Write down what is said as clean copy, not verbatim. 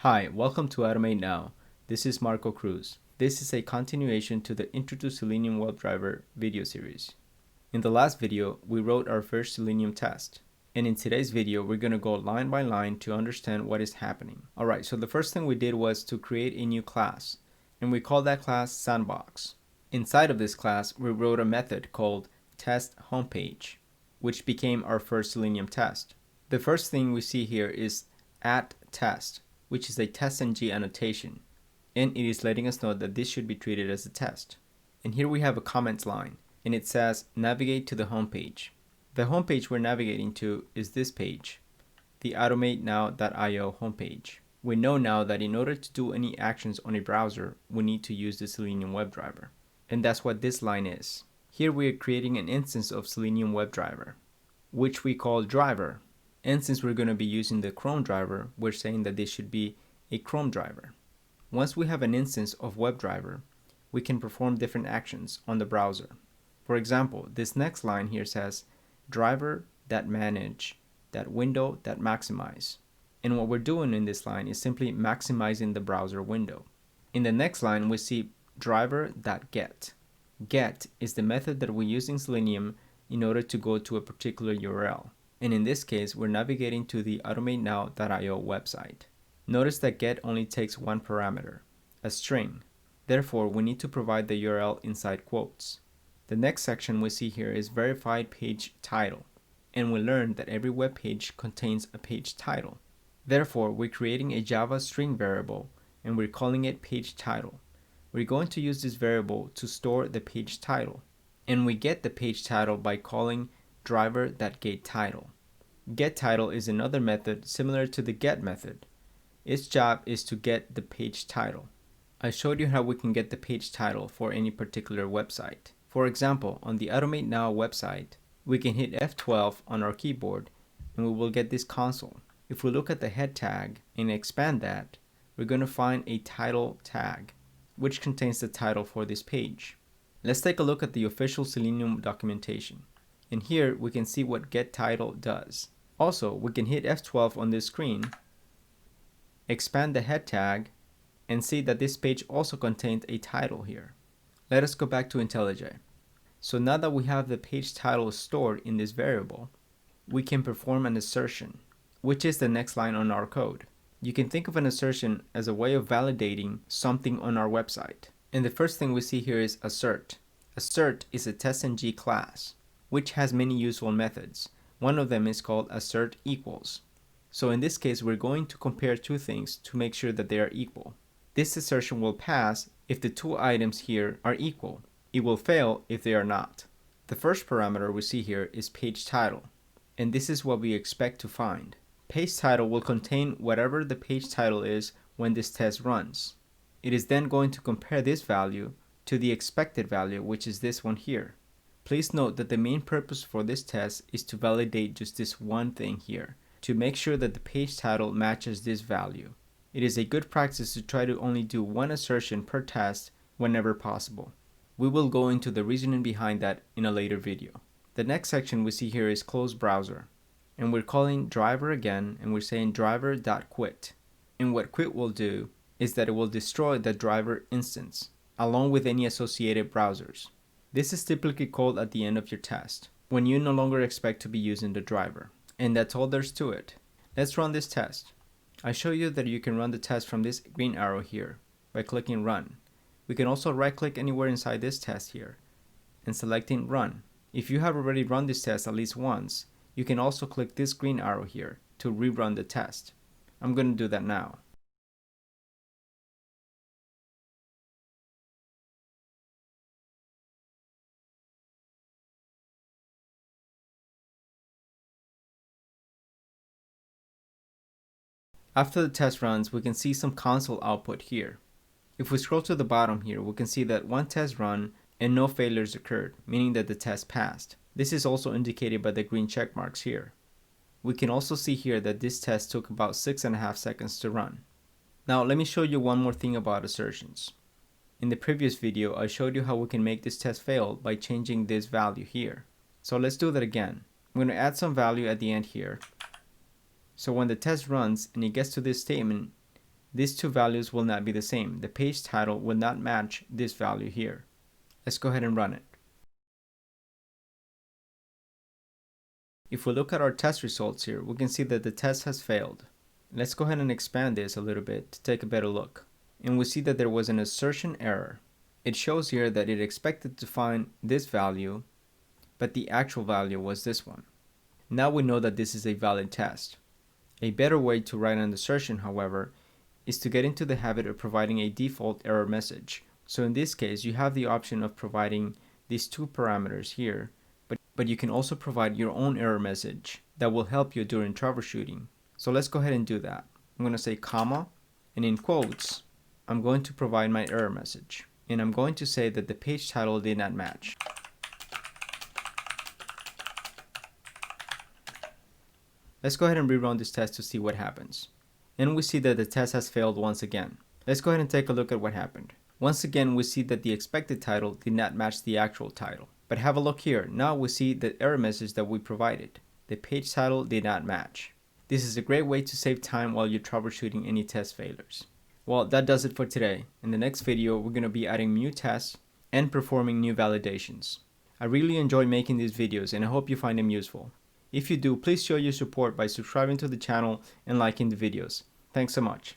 Hi, welcome to automateNow. This is Marco Cruz. This is a continuation to the Intro to Selenium WebDriver video series. In the last video, we wrote our first Selenium test. And in today's video, we're going to go line by line to understand what is happening. Alright, so the first thing we did was to create a new class. And we called that class Sandbox. Inside of this class, we wrote a method called TestHomepage, which became our first Selenium test. The first thing we see here is @test, which is a TestNG annotation, and it is letting us know that this should be treated as a test. And here we have a comments line, and it says navigate to the home page. The home page we're navigating to is this page, the automateNow.io homepage. We know now that in order to do any actions on a browser, we need to use the Selenium WebDriver. And that's what this line is. Here we are creating an instance of Selenium WebDriver, which we call driver. And since we're going to be using the Chrome driver, we're saying that this should be a Chrome driver. Once we have an instance of WebDriver, we can perform different actions on the browser. For example, this next line here says driver.manage.window.maximize. And what we're doing in this line is simply maximizing the browser window. In the next line, we see driver.get. Get is the method that we use in Selenium in order to go to a particular URL. And in this case, we're navigating to the automateNow.io website. Notice that get only takes one parameter, a string. Therefore, we need to provide the URL inside quotes. The next section we see here is verified page title. And we learned that every web page contains a page title. Therefore, we're creating a Java string variable and we're calling it page title. We're going to use this variable to store the page title. And we get the page title by calling driver.getTitle. GetTitle is another method similar to the get method. Its job is to get the page title. I showed you how we can get the page title for any particular website. For example, on the automateNow website, we can hit F12 on our keyboard and we will get this console. If we look at the head tag and expand that, we're going to find a title tag, which contains the title for this page. Let's take a look at the official Selenium documentation. And here we can see what getTitle does. Also, we can hit F12 on this screen, expand the head tag, and see that this page also contains a title here. Let us go back to IntelliJ. So now that we have the page title stored in this variable, we can perform an assertion, which is the next line on our code. You can think of an assertion as a way of validating something on our website. And the first thing we see here is assert. Assert is a TestNG class, which has many useful methods. One of them is called assert equals. So in this case, we're going to compare two things to make sure that they are equal. This assertion will pass if the two items here are equal. It will fail if they are not. The first parameter we see here is page title, and this is what we expect to find. Page title will contain whatever the page title is when this test runs. It is then going to compare this value to the expected value, which is this one here. Please note that the main purpose for this test is to validate just this one thing here, to make sure that the page title matches this value. It is a good practice to try to only do one assertion per test whenever possible. We will go into the reasoning behind that in a later video. The next section we see here is close browser. And we're calling driver again, and we're saying driver.quit. And what quit will do is that it will destroy the driver instance, along with any associated browsers. This is typically called at the end of your test, when you no longer expect to be using the driver. And that's all there's to it. Let's run this test. I show you that you can run the test from this green arrow here by clicking run. We can also right click anywhere inside this test here and selecting run. If you have already run this test at least once, you can also click this green arrow here to rerun the test. I'm going to do that now. After the test runs, we can see some console output here. If we scroll to the bottom here, we can see that one test run and no failures occurred, meaning that the test passed. This is also indicated by the green check marks here. We can also see here that this test took about 6.5 seconds to run. Now let me show you one more thing about assertions. In the previous video, I showed you how we can make this test fail by changing this value here. So let's do that again. I'm going to add some value at the end here. So when the test runs and it gets to this statement, these two values will not be the same. The page title will not match this value here. Let's go ahead and run it. If we look at our test results here, we can see that the test has failed. Let's go ahead and expand this a little bit to take a better look. And we see that there was an assertion error. It shows here that it expected to find this value, but the actual value was this one. Now we know that this is a valid test. A better way to write an assertion, however, is to get into the habit of providing a default error message. So in this case, you have the option of providing these two parameters here, but you can also provide your own error message that will help you during troubleshooting. So let's go ahead and do that. I'm going to say comma, and in quotes, I'm going to provide my error message. And I'm going to say that the page title did not match. Let's go ahead and rerun this test to see what happens. And we see that the test has failed once again. Let's go ahead and take a look at what happened. Once again, we see that the expected title did not match the actual title. But have a look here. Now we see the error message that we provided. The page title did not match. This is a great way to save time while you're troubleshooting any test failures. Well, that does it for today. In the next video, we're going to be adding new tests and performing new validations. I really enjoy making these videos and I hope you find them useful. If you do, please show your support by subscribing to the channel and liking the videos. Thanks so much.